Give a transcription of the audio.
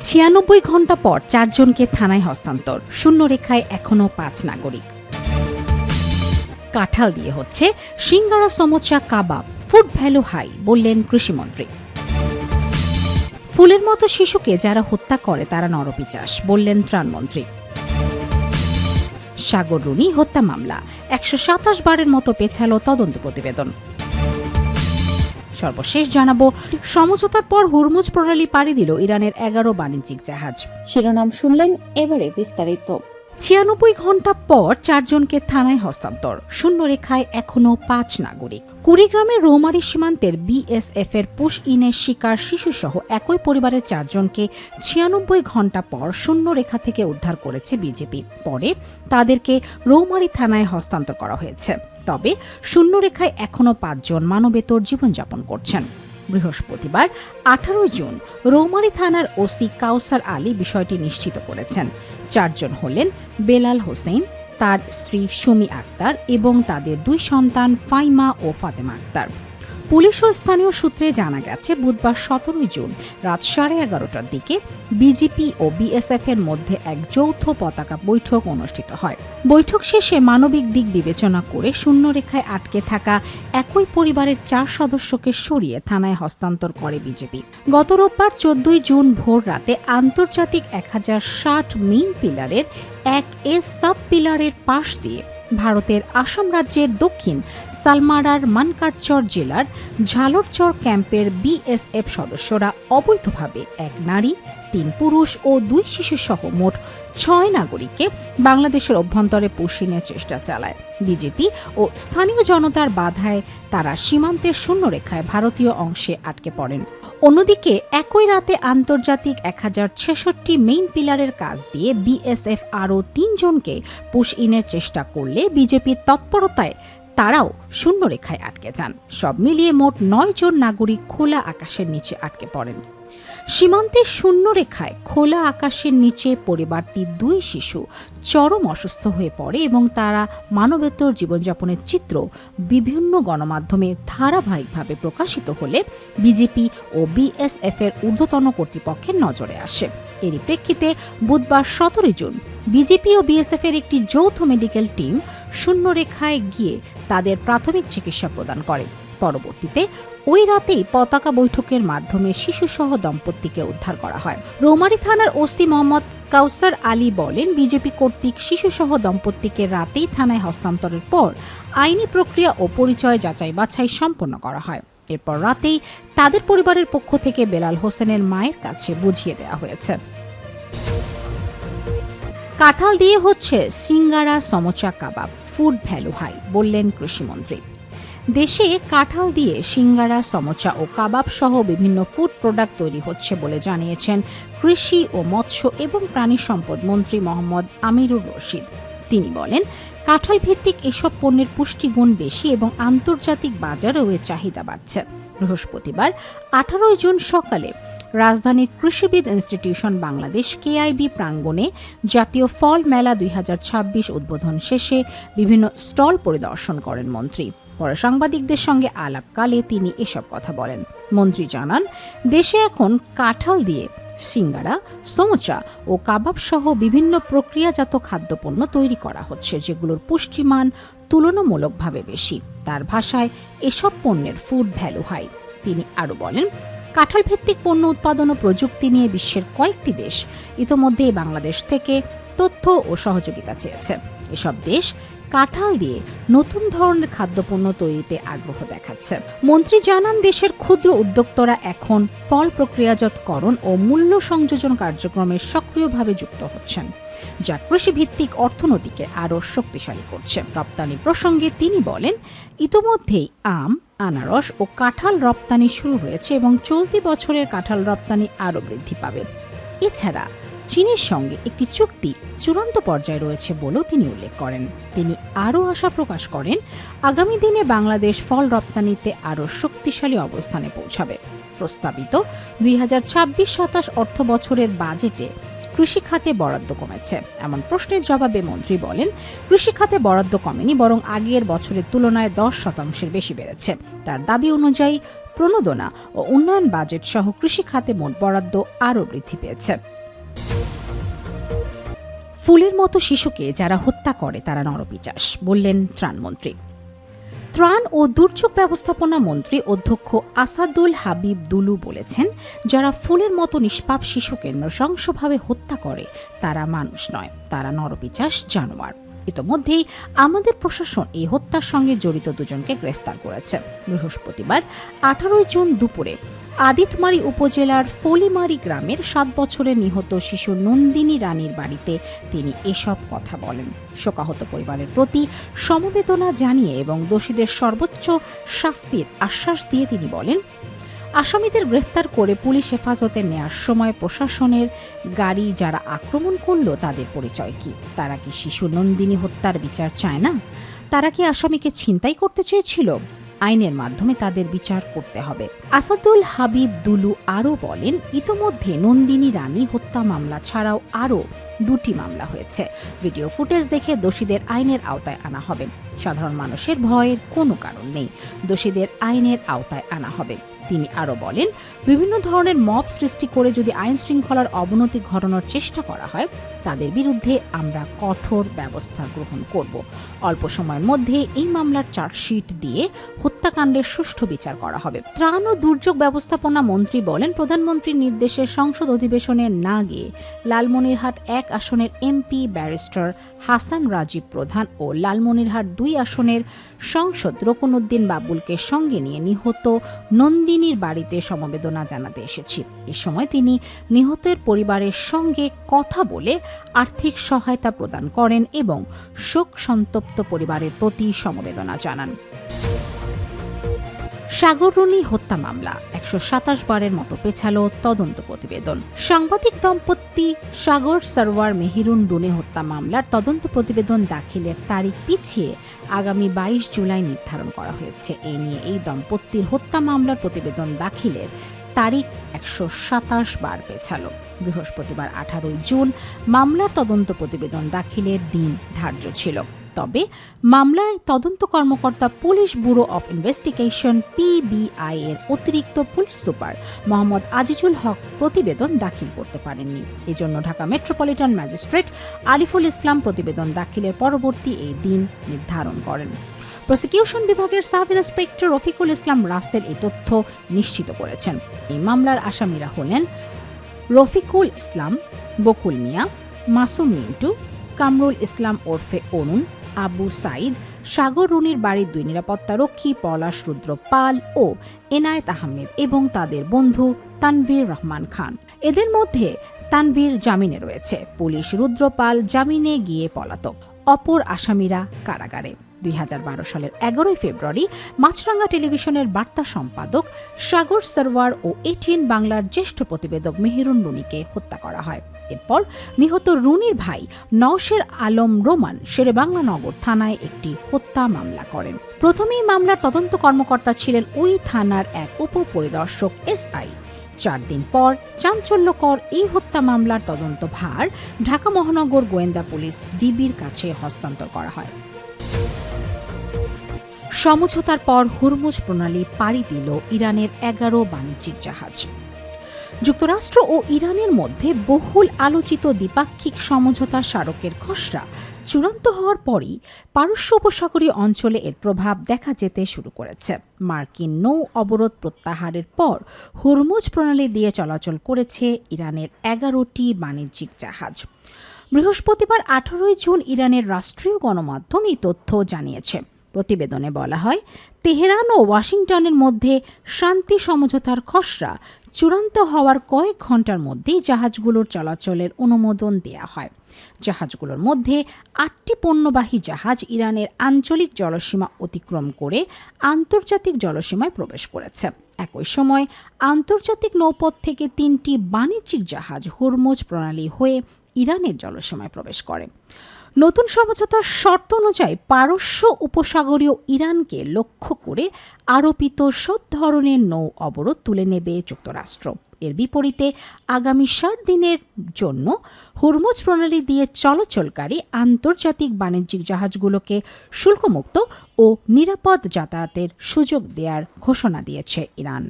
৯৬ ঘণ্টা পর ৪ জনকে থানায় হস্তান্তর, শূন্যরেখায় এখনও ৫ নাগরিক। কাঁঠাল দিয়ে হচ্ছে সিঙ্গারা, সমোচা, কাবাব, ফুড ভ্যালু হাই বললেন কৃষিমন্ত্রী। ফুলের মতো শিশুকে যারা হত্যা করে তারা নরপিচাস বললেন ত্রাণমন্ত্রী। সাগর রুনি হত্যা মামলা ১২৭ বারের মতো পেছালো তদন্ত প্রতিবেদন। সর্বশেষ জানাবো, সমঝোতার পর হুরমুজ প্রণালী পাড়ি দিল ইরানের ১১ বাণিজ্যিক জাহাজ। শিরোনাম শুনলেন, এবারে বিস্তারিত। ৯৬ ঘণ্টা পর ৪ জনকে থানায় হস্তান্তর, শূন্যরেখায় এখনও ৫ নাগরিক। কুড়িগ্রামের রৌমারী সীমান্তের বিএসএফ এর পুশ ইনের শিকার শিশুসহ একই পরিবারের ৪ জনকে ৯৬ ঘণ্টা পর শূন্যরেখা থেকে উদ্ধার করেছে বিজেপি। পরে তাদেরকে রৌমারী থানায় হস্তান্তর করা হয়েছে। তবে শূন্যরেখায় এখনও ৫ জন মানবেতর জীবনযাপন করছেন। বৃহস্পতিবার ১৮ জুন রৌমারী থানার ওসি কাউসার আলী বিষয়টি নিশ্চিত করেছেন। ৪ জন হলেন বেলাল হোসেন, তার স্ত্রী সুমি আক্তার এবং তাদের ২ সন্তান ফাইমা ও ফাতেমা আক্তার। পুলিশ ও স্থানীয় সূত্রে জানা গেছে, বুধবার ১৭ জুন রাত ১১:৩০টার দিকে বিজেপি ও বিএসএফ এর মধ্যে এক যৌথ পতাকা বৈঠক অনুষ্ঠিত হয়। বৈঠক শেষে মানবিক দিক বিবেচনা করে শূন্যরেখায় আটকে থাকা একই পরিবারের ৪ সদস্যকে সরিয়ে থানায় হস্তান্তর করে বিজেপি। গত রোববার ১৪ জুন ভোর রাতে আন্তর্জাতিক ১০৬০ মেইন পিলারের ১ সাব পিলারের পাশ দিয়ে ভারতের আসাম রাজ্যের দক্ষিণ সালমারার মানকারচর জেলার ঝালরচর ক্যাম্পের বিএসএফ সদস্যরা অবৈধভাবে ১ নারী, ৩ পুরুষ ও ২ শিশু সহ মোট ৬ নাগরিককে বাংলাদেশের অভ্যন্তরে পুষিনের চেষ্টা চালায়। বিজেপি ও স্থানীয় জনতার বাধায় তারা সীমান্তের শূন্যরেখায় ভারতীয় অংশে আটকে পড়েন। অন্যদিকে একই রাতে আন্তর্জাতিক ১০৬৬ মেইন পিলারের কাজ দিয়ে বিএসএফ আরও ৩ জনকে পুশ ইনের চেষ্টা করলে বিজেপির তৎপরতায় তারাও শূন্যরেখায় আটকে যান। সব মিলিয়ে মোট ৯ জন নাগরিক খোলা আকাশের নিচে আটকে পড়েন। সীমান্তের শূন্যরেখায় খোলা আকাশের নিচে পরিবারটির ২ শিশু চরম অসুস্থ হয়ে পড়ে এবং তারা মানবেতর জীবনযাপনের চিত্র বিভিন্ন গণমাধ্যমে ধারাবাহিকভাবে প্রকাশিত হলে বিজেপি ও বিএসএফ এর ঊর্ধ্বতন কর্তৃপক্ষের নজরে আসে। এরই প্রেক্ষিতে বুধবার ১৭ জুন বিজেপি ও বিএসএফ এর একটি যৌথ মেডিকেল টিম শূন্যরেখায় গিয়ে তাদের প্রাথমিক চিকিৎসা প্রদান করে। পরবর্তীতে ওই রাতেই পতাকা বৈঠকের মাধ্যমে শিশুসহ দম্পতিকে উদ্ধার করা হয়। রৌমারী থানার ওসি মোহাম্মদ কাউসার আলী বলেন, বিজেপি কর্তৃক শিশুসহ দম্পতিকে রাতেই থানায় হস্তান্তরের পর আইনি প্রক্রিয়া ও পরিচয় যাচাই বাছাই সম্পন্ন করা হয়। এরপর রাতেই তাদের পরিবারের পক্ষ থেকে বেলাল হোসেনের মায়ের কাছে বুঝিয়ে দেওয়া হয়েছে। কাঁঠাল দিয়ে হচ্ছে সিঙ্গারা, সমোচা, কাবাব, ফুড ভ্যালু হাই বললেন কৃষিমন্ত্রী। দেশে কাঁঠাল দিয়ে সিঙ্গারা, সমোচা ও কাবাব সহ বিভিন্ন ফুড প্রোডাক্ট তৈরি হচ্ছে বলে জানিয়েছেন কৃষি ও মৎস্য এবং প্রাণী সম্পদ মন্ত্রী মোহাম্মদ আমিরুর রশিদ। তিনি বলেন, কাঁঠাল ভিত্তিক এসব পণ্যের পুষ্টিগুণ বেশি এবং আন্তর্জাতিক বাজারেও এর চাহিদা বাড়ছে। বৃহস্পতিবার ১৮ জুন সকালে রাজধানীর কৃষিবিদ ইনস্টিটিউশন বাংলাদেশ কেআইবি প্রাঙ্গণে জাতীয় ফল মেলা ২০২৬ উদ্বোধন শেষে বিভিন্ন স্টল পরিদর্শন করেন মন্ত্রী। পরে সাংবাদিকদের সঙ্গে আলাপকালে তিনি এসব কথা বলেন। মন্ত্রী জানান, দেশে এখন কাঁঠাল দিয়ে সিঙ্গারা, সমোচা ও কাবাব সহ বিভিন্ন প্রক্রিয়াজাত খাদ্যপণ্য তৈরি করা হচ্ছে, যেগুলোর পুষ্টিমান তুলনামূলকভাবে বেশি। তার ভাষায় এসব পণ্যের ফুড ভ্যালু হাই। তিনি আরও বলেন, কাঁঠাল ভিত্তিক পণ্য উৎপাদন ও প্রযুক্তি নিয়ে বিশ্বের কয়েকটি দেশ ইতোমধ্যেই বাংলাদেশ থেকে তথ্য ও সহযোগিতা চেয়েছে। এসব দেশ কাঁঠাল দিয়ে নতুন ধরনের খাদ্যপণ্য তৈরিতে আগ্রহ দেখাচ্ছে। মন্ত্রী জানান, দেশের ক্ষুদ্র উদ্যোক্তারা এখন ফল প্রক্রিয়াজাতকরণ ও মূল্য সংযোজন কার্যক্রমে সক্রিয়ভাবে যুক্ত হচ্ছেন, যা কৃষিভিত্তিক অর্থনীতিকে আরও শক্তিশালী করছে। রপ্তানি প্রসঙ্গে তিনি বলেন, ইতোমধ্যেই আম, আনারস ও কাঁঠাল রপ্তানি শুরু হয়েছে এবং চলতি বছরের কাঁঠাল রপ্তানি আরও বৃদ্ধি পাবে। এছাড়া চীনের সঙ্গে একটি চুক্তি চূড়ান্ত পর্যায়ে রয়েছে বলেও তিনি উল্লেখ করেন। তিনি আরও আশা প্রকাশ করেন, আগামী দিনে বাংলাদেশ ফল রপ্তানিতে আরও শক্তিশালী অবস্থানে পৌঁছাবে। প্রস্তাবিত ২০২৬-২৭ অর্থ বছরের বাজেটে কৃষি খাতে বরাদ্দ কমেছে এমন প্রশ্নের জবাবে মন্ত্রী বলেন, কৃষি খাতে বরাদ্দ কমেনি, বরং আগের বছরের তুলনায় ১০% বেশি বেড়েছে। তার দাবি অনুযায়ী প্রণোদনা ও উন্নয়ন বাজেট সহ কৃষি খাতে মোট বরাদ্দ আরও বৃদ্ধি পেয়েছে। ফুলের মতো শিশুকে যারা হত্যা করে তারা নরপিশাচ, বললেন ত্রাণমন্ত্রী। ত্রাণ ও দুর্যোগ ব্যবস্থাপনা মন্ত্রী অধ্যক্ষ আসাদুল হাবিব দুলু বলেছেন, যারা ফুলের মতো নিষ্পাপ শিশুকে নৃশংসভাবে হত্যা করে তারা মানুষ নয়, তারা নরপিশাচ, জানোয়ার। ইতোমধ্যেই আমাদের প্রশাসন এই হত্যার সঙ্গে জড়িত দুজনকে গ্রেফতার করেছে। বৃহস্পতিবার 18 জুন দুপুরে আদিতমারি উপজেলার ফলিমারি গ্রামের 7 বছরের নিহত শিশু নন্দিনী রানীর বাড়িতে তিনি এসব কথা বলেন। শোকাহত পরিবারের প্রতি সমবেদনা জানিয়ে এবং দোষীদের সর্বোচ্চ শাস্তির আশ্বাস দিয়ে তিনি বলেন, আসামিদের গ্রেফতার করে পুলিশ হেফাজতে নেয়ার সময় প্রশাসনের গাড়ি যারা আক্রমণ করল তাদের পরিচয় কি? তারা কি শিশু নন্দিনী হত্যার বিচার চায় না? তারা কি আসামিকে ছিনতাই করতে চেয়েছিল? আইনের মাধ্যমে তাদের বিচার করতে হবে। আসাদুল হাবিব দুলু আরও বলেন, ইতোমধ্যে নন্দিনী রানী হত্যা মামলা ছাড়াও আরও 2টি মামলা হয়েছে। ভিডিও ফুটেজ দেখে দোষীদের আইনের আওতায় আনা হবে। সাধারণ মানুষের ভয়ের কোনো কারণ নেই, দোষীদের আইনের আওতায় আনা হবে। তিনি আরও বলেন, বিভিন্ন ধরনের মব সৃষ্টি করে যদি আইন শৃঙ্খলার অবনতি ঘটানোর চেষ্টা করা হয় তাদের বিরুদ্ধে আমরা কঠোর ব্যবস্থা গ্রহণ করব। অল্প সময়ের মধ্যে এই মামলার চার্জশিট দিয়ে হত্যাকাণ্ডের সুষ্ঠু বিচার করা হবে। ত্রাণ ও দুর্যোগ ব্যবস্থাপনা মন্ত্রী বলেন, প্রধানমন্ত্রীর নির্দেশে সংসদ অধিবেশনে না গিয়ে লালমনিরহাট 1 আসনের এমপি ব্যারিস্টার হাসান রাজীব প্রধান ও লালমনিরহাট 2 আসনের সংসদ রকুনউদ্দিন বাবুলকে সঙ্গে নিয়ে নিহত নন্দিনীর বাড়িতে সমবেদনা জানাতে এসেছি। এ সময় তিনি নিহতের পরিবারের সঙ্গে কথা বলে আর্থিক সহায়তা প্রদান করেন এবং শোক সন্তপ্ত পরিবারের প্রতি সমবেদনা জানান। সাগররুনি হত্যা মামলা 127 বারের মতো পেছালো তদন্ত প্রতিবেদন। সাংবাদিক দম্পতি সাগর সরওয়ার মেহিরুন রুনি হত্যা মামলার তদন্ত প্রতিবেদন দাখিলের তারিখ পিছিয়ে আগামী 22 জুলাই নির্ধারণ করা হয়েছে। এই নিয়ে এই দম্পতির হত্যা মামলার প্রতিবেদন দাখিলের তারিখ 127 বার পেছালো। বৃহস্পতিবার 18 জুন মামলার তদন্ত প্রতিবেদন দাখিলের দিন ধার্য ছিল। তবে মামলায় তদন্ত কর্মকর্তা police bureau of investigation PBI এর অতিরিক্ত পুলিশ সুপার মোহাম্মদ আজিজুল হক প্রতিবেদন দাখিল করতে পারেননি। এজন্য ঢাকা মেট্রোপলিটন ম্যাজিস্ট্রেট আরিফুল ইসলাম প্রতিবেদন দাখিলের পরবর্তী এই দিন নির্ধারণ করেন। প্রসিকিউশন বিভাগের সাব ইন্সপেক্টর রফিকুল ইসলাম রাসেল এই তথ্য নিশ্চিত করেছেন। এই মামলার আসামিরা হলেন রফিকুল ইসলাম, বকুল মিয়া, মাসুম মিন্টু, কামরুল ইসলাম ওরফে অরুণ, আবু সাইদ, সাগর রুনির বাড়ির 2 নিরাপত্তারক্ষী পলাশ রুদ্র পাল ও এনায়েত আহমেদ এবং তাদের বন্ধু তানভীর রহমান খান। এদের মধ্যে তানভীর জামিনে রয়েছে। পুলিশ রুদ্রপাল জামিনে গিয়ে পলাতক। অপর আসামিরা কারাগারে। 2012 সালের 11 ফেব্রুয়ারি মাছরাঙ্গা টেলিভিশনের বার্তা সম্পাদক সাগর সরওয়ার ও ATN বাংলার জ্যেষ্ঠ প্রতিবেদক মেহিরুন রুনিকে হত্যা করা হয়। এরপর নিহত রুনির ভাই নওশের আলম রোমান শেরেবাংলা নগর থানায় একটি হত্যা মামলা করেন। প্রথমেই মামলার তদন্ত কর্মকর্তা ছিলেন ওই থানার এক উপপরিদর্শক SI। 4 দিন পর চাঞ্চল্যকর এই হত্যা মামলার তদন্ত ভার ঢাকা মহানগর গোয়েন্দা পুলিশ DBর কাছে হস্তান্তর করা হয়। সমঝোতার পর হুরমুজ প্রণালী পাড়ি দিল ইরানের 11 বাণিজ্যিক জাহাজ। যুক্তরাষ্ট্র ও ইরানের মধ্যে বহুল আলোচিত দ্বিপাক্ষিক সমঝোতা স্মারকের খসড়া চূড়ান্ত হওয়ার পরই পারস্য উপসাগরীয় অঞ্চলে এর প্রভাব দেখা যেতে শুরু করেছে। মার্কিন নৌ অবরোধ প্রত্যাহারের পর হুরমুজ প্রণালী দিয়ে চলাচল করেছে ইরানের 11টি বাণিজ্যিক জাহাজ। বৃহস্পতিবার 18 জুন ইরানের রাষ্ট্রীয় গণমাধ্যম এই তথ্য জানিয়েছে। প্রতিবেদনে বলা হয়, তেহরান ও ওয়াশিংটনের মধ্যে শান্তি সমঝোতার খসড়া চূড়ান্ত হওয়ার কয়েক ঘন্টার মধ্যেই জাহাজগুলোর চলাচলের অনুমোদন দেয়া হয়। জাহাজগুলোর মধ্যে 8টি পণ্যবাহী জাহাজ ইরানের আঞ্চলিক জলসীমা অতিক্রম করে আন্তর্জাতিক জলসীমায় প্রবেশ করেছে। একই সময় আন্তর্জাতিক নৌপথ থেকে 3টি বাণিজ্যিক জাহাজ হুরমুজ প্রণালী হয়ে ইরানের জলসীমায় প্রবেশ করে। নতুন সমঝোতার শর্ত অনুযায়ী পারস্য উপসাগরীয় ইরানকে লক্ষ্য করে আরোপিত সব ধরনের নৌ অবরোধ তুলে নেবে যুক্তরাষ্ট্র। এর বিপরীতে আগামী 60 দিনের জন্য হুরমুজ প্রণালী দিয়ে চলাচলকারী আন্তর্জাতিক বাণিজ্যিক জাহাজগুলোকে শুল্কমুক্ত ও নিরাপদ যাতায়াতের সুযোগ দেওয়ার ঘোষণা দিয়েছে ইরান।